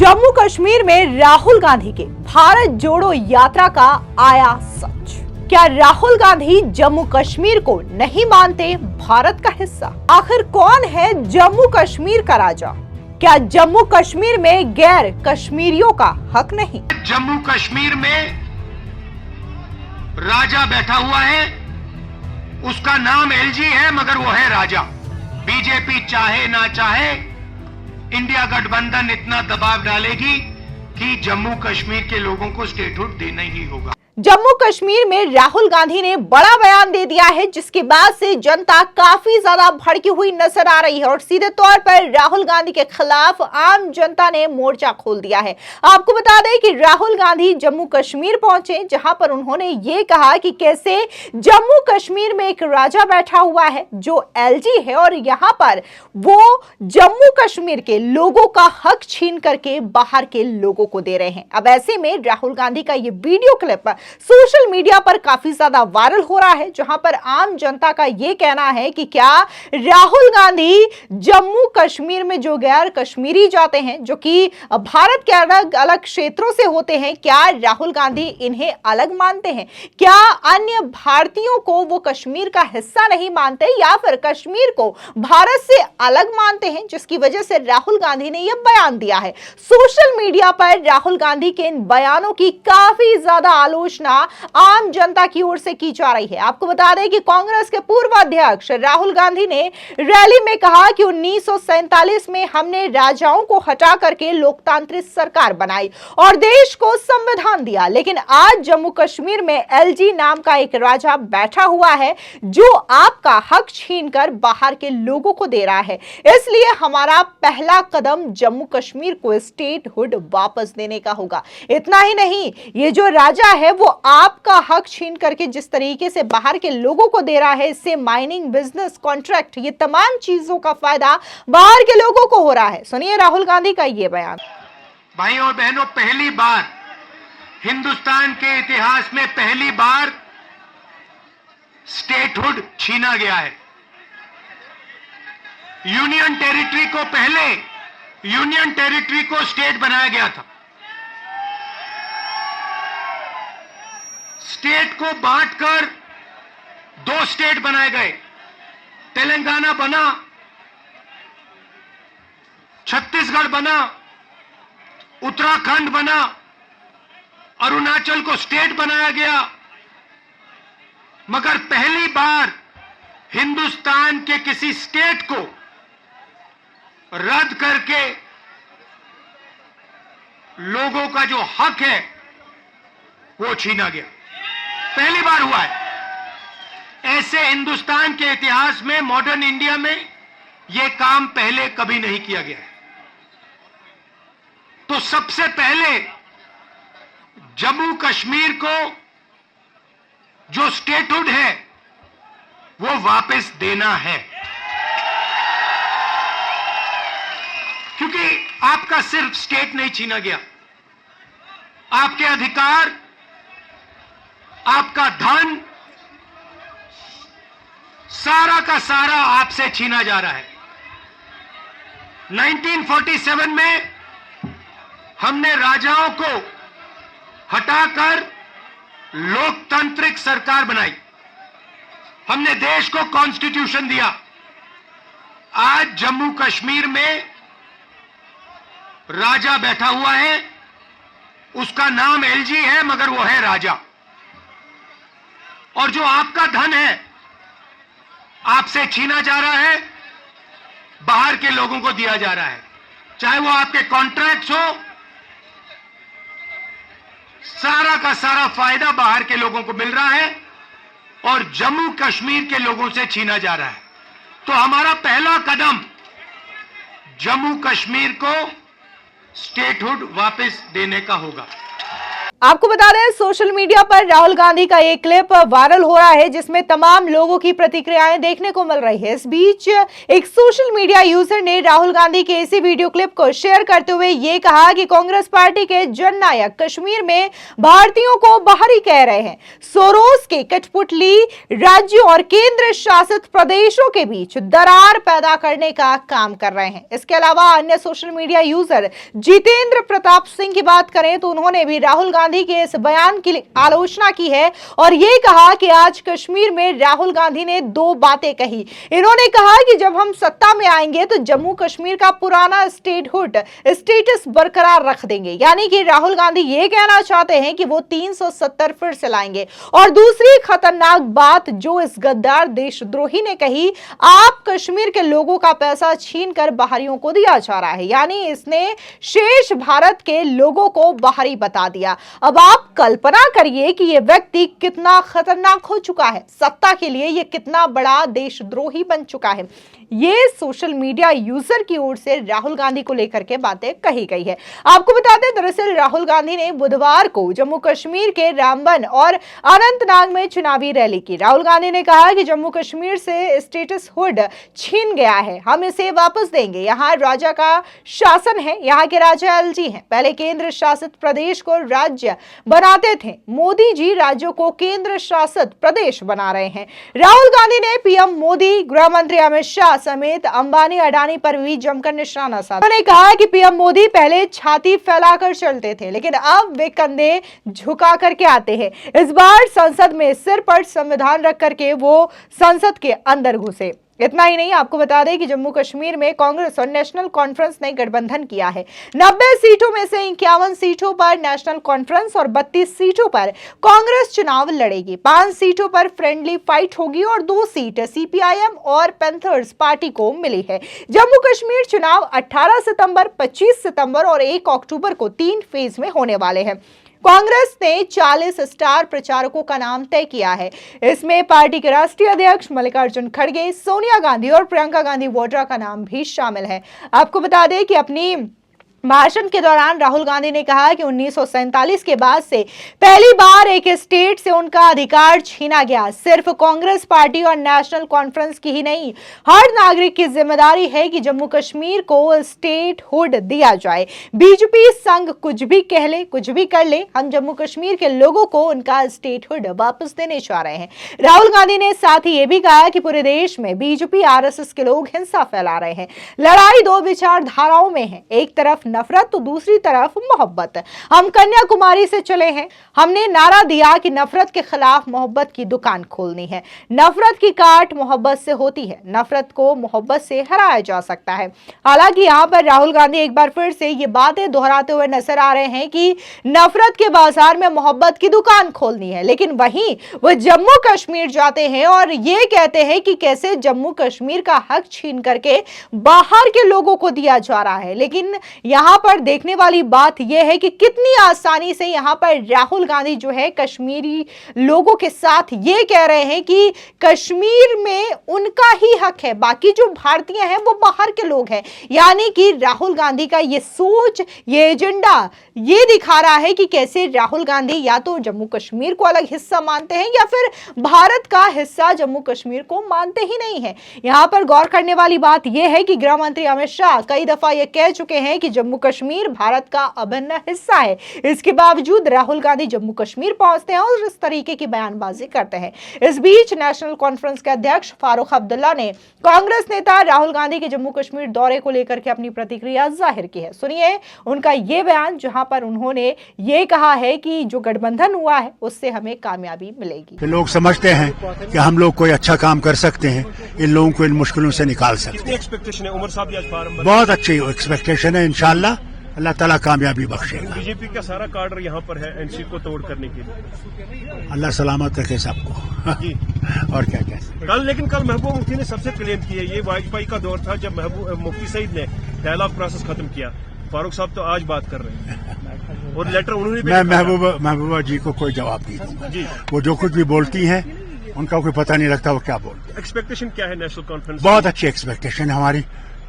जम्मू कश्मीर में राहुल गांधी के भारत जोड़ो यात्रा का आया सच। क्या राहुल गांधी जम्मू कश्मीर को नहीं मानते भारत का हिस्सा? आखिर कौन है जम्मू कश्मीर का राजा? क्या जम्मू कश्मीर में गैर कश्मीरियों का हक नहीं? जम्मू कश्मीर में राजा बैठा हुआ है, उसका नाम एलजी है, मगर वो है राजा। बीजेपी चाहे ना चाहे, इंडिया गठबंधन इतना दबाव डालेगी कि जम्मू कश्मीर के लोगों को स्टेटहुड देना ही होगा। जम्मू कश्मीर में राहुल गांधी ने बड़ा बयान दे दिया है, जिसके बाद से जनता काफी ज्यादा भड़की हुई नजर आ रही है और सीधे तौर पर राहुल गांधी के खिलाफ आम जनता ने मोर्चा खोल दिया है। आपको बता दें कि राहुल गांधी जम्मू कश्मीर पहुंचे, जहां पर उन्होंने ये कहा कि कैसे जम्मू कश्मीर में एक राजा बैठा हुआ है जो एलजी है और यहां पर वो जम्मू कश्मीर के लोगों का हक छीन करके बाहर के लोगों को दे रहे हैं। अब ऐसे में राहुल गांधी का ये वीडियो क्लिप सोशल मीडिया पर काफी ज्यादा वायरल हो रहा है, जहां पर आम जनता का यह कहना है कि क्या राहुल गांधी जम्मू कश्मीर में जो गैर कश्मीरी जाते हैं, जो कि भारत के अलग अलग क्षेत्रों से होते हैं, क्या राहुल गांधी इन्हें अलग मानते हैं? क्या अन्य भारतीयों को वो कश्मीर का हिस्सा नहीं मानते या फिर कश्मीर को भारत से अलग मानते हैं, जिसकी वजह से राहुल गांधी ने यह बयान दिया है। सोशल मीडिया पर राहुल गांधी के इन बयानों की काफी ज्यादा आलोचना आम जनता की ओर से की जा रही है। आपको बता दें कि कांग्रेस के पूर्व अध्यक्ष राहुल गांधी ने रैली में कहा कि 1947 में हमने राजाओं को हटा करके लोकतांत्रिक सरकार बनाई और देश को संविधान दिया, लेकिन आज जम्मू कश्मीर में एलजी नाम का एक राजा बैठा हुआ है जो आपका हक छीनकर बाहर के लोगों को दे रहा है। इसलिए हमारा पहला कदम जम्मू कश्मीर को स्टेटहुड वापस देने का होगा। इतना ही नहीं, ये जो राजा है वो आपका हक छीन करके जिस तरीके से बाहर के लोगों को दे रहा है, इससे माइनिंग बिजनेस, कॉन्ट्रैक्ट, ये तमाम चीजों का फायदा बाहर के लोगों को हो रहा है। सुनिए राहुल गांधी का ये बयान। भाइयों और बहनों, पहली बार हिंदुस्तान के इतिहास में पहली बार स्टेटहुड छीना गया है। यूनियन टेरिटरी को पहले यूनियन टेरिटरी को स्टेट बनाया गया था। स्टेट को बांटकर दो स्टेट बनाए गए। तेलंगाना बना, छत्तीसगढ़ बना, उत्तराखंड बना, अरुणाचल को स्टेट बनाया गया। मगर पहली बार हिंदुस्तान के किसी स्टेट को रद्द करके लोगों का जो हक है वो छीना गया। पहली बार हुआ है। ऐसे हिंदुस्तान के इतिहास में, मॉडर्न इंडिया में यह काम पहले कभी नहीं किया गया है। तो सबसे पहले जम्मू कश्मीर को जो स्टेटहुड है वो वापस देना है, क्योंकि आपका सिर्फ स्टेट नहीं छीना गया, आपके अधिकार, आपका धन, सारा का सारा आपसे छीना जा रहा है। 1947 में हमने राजाओं को हटाकर लोकतांत्रिक सरकार बनाई। हमने देश को कॉन्स्टिट्यूशन दिया। आज जम्मू कश्मीर में राजा बैठा हुआ है, उसका नाम एलजी है, मगर वो है राजा। और जो आपका धन है आपसे छीना जा रहा है, बाहर के लोगों को दिया जा रहा है। चाहे वो आपके कॉन्ट्रैक्ट्स हो, सारा का सारा फायदा बाहर के लोगों को मिल रहा है और जम्मू कश्मीर के लोगों से छीना जा रहा है। तो हमारा पहला कदम जम्मू कश्मीर को स्टेटहुड वापस देने का होगा। आपको बता दें सोशल मीडिया पर राहुल गांधी का एक क्लिप वायरल हो रहा है जिसमें तमाम लोगों की प्रतिक्रियाएं देखने को मिल रही है। इस बीच एक सोशल मीडिया यूजर ने राहुल गांधी के इसी वीडियो क्लिप को शेयर करते हुए ये कहा कि कांग्रेस पार्टी के जननायक कश्मीर में भारतीयों को बाहरी कह रहे हैं। सोरोस के कठपुतली राज्यों और केंद्र शासित प्रदेशों के बीच दरार पैदा करने का काम कर रहे हैं। इसके अलावा अन्य social media user Jitendra Pratap Singh की बात करें तो उन्होंने भी राहुल गांधी के इस बयान की आलोचना की है और यह कहा कि आज कश्मीर में राहुल गांधी ने दो बातें कही। इन्होंने कहा कि जब हम सत्ता में आएंगे तो जम्मू कश्मीर का पुराना स्टेटहुड स्टेटस बरकरार रख देंगे, यानी कि राहुल गांधी ये कहना चाहते हैं कि वो 370 फिर से लाएंगे। और दूसरी खतरनाक बात जो इस गद्दार देशद्रोही ने कही, आप कश्मीर के लोगों का पैसा छीनकर बाहरियों को दिया जा रहा है, यानी इसने शेष भारत के लोगों को बाहरी बता दिया। अब आप कल्पना करिए कि यह व्यक्ति कितना खतरनाक हो चुका है, सत्ता के लिए यह कितना बड़ा देशद्रोही बन चुका है। ये सोशल मीडिया यूजर की ओर से राहुल गांधी को लेकर के बातें कही गई है। आपको बता दें दरअसल राहुल गांधी ने बुधवार को जम्मू कश्मीर के रामबन और अनंतनाग में चुनावी रैली की। राहुल गांधी ने कहा कि जम्मू कश्मीर से स्टेटस हुड छीन गया है, हम इसे वापस देंगे। यहाँ राजा का शासन है, यहाँ के राजा एलजी हैं। पहले केंद्र शासित प्रदेश को राज्य बनाते थे, मोदी जी राज्यों को केंद्र शासित प्रदेश बना रहे हैं। राहुल गांधी ने पीएम मोदी, गृह मंत्री अमित शाह समेत अंबानी अडानी पर भी जमकर निशाना साधा। उन्होंने कहा कि पीएम मोदी पहले छाती फैलाकर चलते थे लेकिन अब वे कंधे झुका करके आते हैं। इस बार संसद में सिर पर संविधान रख करके वो संसद के अंदर घुसे। इतना ही नहीं, आपको बता दें कि जम्मू कश्मीर में कांग्रेस और नेशनल कॉन्फ्रेंस ने गठबंधन किया है। 90 सीटों में से 51 सीटों पर नेशनल कॉन्फ्रेंस और 32 सीटों पर कांग्रेस चुनाव लड़ेगी। 5 सीटों पर फ्रेंडली फाइट होगी और 2 सीट सीपीआईएम और पैंथर्स पार्टी को मिली है। जम्मू कश्मीर चुनाव 18 सितंबर, 25 सितंबर और 1 अक्टूबर को 3 फेज में होने वाले हैं। कांग्रेस ने 40 स्टार प्रचारकों का नाम तय किया है। इसमें पार्टी के राष्ट्रीय अध्यक्ष मल्लिकार्जुन खड़गे, सोनिया गांधी और प्रियंका गांधी वाड्रा का नाम भी शामिल है। आपको बता दें कि अपनी भाषण के दौरान राहुल गांधी ने कहा कि 1947 के बाद से पहली बार एक स्टेट से उनका अधिकार छीना गया। सिर्फ कांग्रेस पार्टी और नेशनल कॉन्फ्रेंस की ही नहीं, हर नागरिक की जिम्मेदारी है कि जम्मू कश्मीर को स्टेट हुड दिया जाए। बीजेपी संघ कुछ भी कह ले, कुछ भी कर ले, हम जम्मू कश्मीर के लोगों को उनका स्टेट हुड वापस देने जा रहे हैं। राहुल गांधी ने साथ ही यह भी कहा कि पूरे देश में बीजेपी आरएसएस के लोग हिंसा फैला रहे हैं। लड़ाई दो विचारधाराओं में है, एक तरफ नफरत तो दूसरी तरफ मोहब्बत। हम कन्याकुमारी से चले हैं, हमने नारा दिया कि नफरत के खिलाफ मोहब्बत की दुकान खोलनी है। नफरत की काट मोहब्बत से होती है, नफरत को मोहब्बत से हराया जा सकता है। हालांकि यहाँ पर राहुल गांधी एक बार फिर से ये बातें दोहराते हुए नजर आ रहे हैं कि नफरत के बाजार में मोहब्बत की दुकान खोलनी है, लेकिन वहीं वो जम्मू कश्मीर जाते हैं और ये कहते हैं कि कैसे जम्मू कश्मीर का हक छीन करके बाहर के लोगों को दिया जा रहा है। लेकिन यहाँ पर देखने वाली बात यह है कि कितनी आसानी से यहाँ पर राहुल गांधी जो है कश्मीरी लोगों के साथ ये कह रहे हैं कि कश्मीर में उनका ही हक है, बाकी जो भारतीय हैं वो बाहर के लोग हैं। यानी कि राहुल गांधी का ये सोच, ये एजेंडा ये दिखा रहा है कि कैसे राहुल गांधी या तो जम्मू कश्मीर को अलग हिस्सा मानते हैं या फिर भारत का हिस्सा जम्मू कश्मीर को मानते ही नहीं है। यहाँ पर गौर करने वाली बात यह है कि गृह मंत्री अमित शाह कई दफा यह कह चुके हैं कि जम्मू कश्मीर भारत का अभिन्न हिस्सा है। इसके बावजूद राहुल गांधी जम्मू कश्मीर पहुंचते हैं और इस तरीके की बयानबाजी करते हैं। इस बीच नेशनल कॉन्फ्रेंस के अध्यक्ष फारूक अब्दुल्ला ने कांग्रेस नेता राहुल गांधी के जम्मू कश्मीर दौरे को लेकर के अपनी प्रतिक्रिया जाहिर की है। सुनिए उनका यह बयान, जहां पर उन्होंने ये कहा है कि जो गठबंधन हुआ है उससे हमें कामयाबी मिलेगी। लोग समझते हैं कि हम लोग कोई अच्छा काम कर सकते हैं, इन लोगों को इन मुश्किलों से निकाल सकते हैं। एक्सपेक्टेशन है उमर साहब भी आज फार्म बहुत अच्छी एक्सपेक्टेशन है, इंशाल्लाह अल्लाह ताला कामयाबी बख्शेगा। बीजेपी का सारा कार्डर यहाँ पर है एनसी को तोड़ करने के लिए। अल्लाह सलामत रखे सबको। और क्या कहते कल, लेकिन कल महबूबा मुफ्ती ने सबसे क्लेम किया, ये वाजपेयी का दौर था जब मुफ्ती सईद ने डायलॉग प्रोसेस खत्म किया। फारूक साहब तो आज बात कर रहे हैं और लेटर उन्होंने मैं महबूबा जी को कोई जवाब नहीं दूंगा जी। वो जो कुछ भी बोलती हैं उनका कोई पता नहीं लगता वो क्या बोलती है। एक्सपेक्टेशन क्या है नेशनल कॉन्फ्रेंस? बहुत अच्छी एक्सपेक्टेशन है हमारी।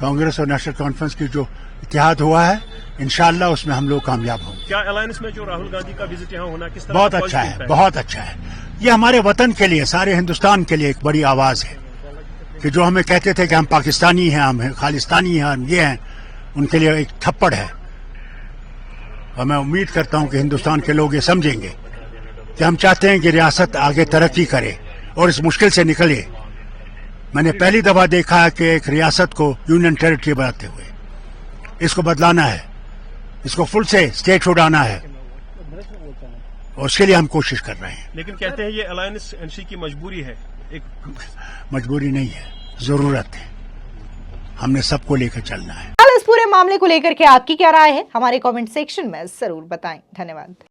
कांग्रेस और नेशनल कॉन्फ्रेंस की जो इत्तेहाद हुआ है इंशाअल्लाह उसमें हम लोग कामयाब होंगे। क्या अलायंस में जो राहुल गांधी का विजिट यहाँ होना किस तरह बहुत का अच्छा positive है, impact? बहुत अच्छा है। ये हमारे वतन के लिए, सारे हिंदुस्तान के लिए एक बड़ी आवाज है कि जो हमें कहते थे कि हम पाकिस्तानी हैं, हम खालिस्तानी हैं, हम ये हैं, उनके लिए एक थप्पड़ है। और मैं उम्मीद करता हूं कि हिंदुस्तान के लोग ये समझेंगे कि हम चाहते हैं कि रियासत आगे तरक्की करे और इस मुश्किल से निकले। मैंने पहली दफा देखा है कि एक रियासत को यूनियन टेरिटरी बनाते हुए, इसको बदलाना है, इसको फुल से स्टेट उड़ाना है और उसके लिए हम कोशिश कर रहे हैं। लेकिन कहते हैं ये अलायंस एनसी की मजबूरी है, एक मजबूरी नहीं है, जरूरत है। हमने सबको लेकर चलना है। इस पूरे मामले को लेकर के आपकी क्या राय है, हमारे कमेंट सेक्शन में जरूर बताएं। धन्यवाद।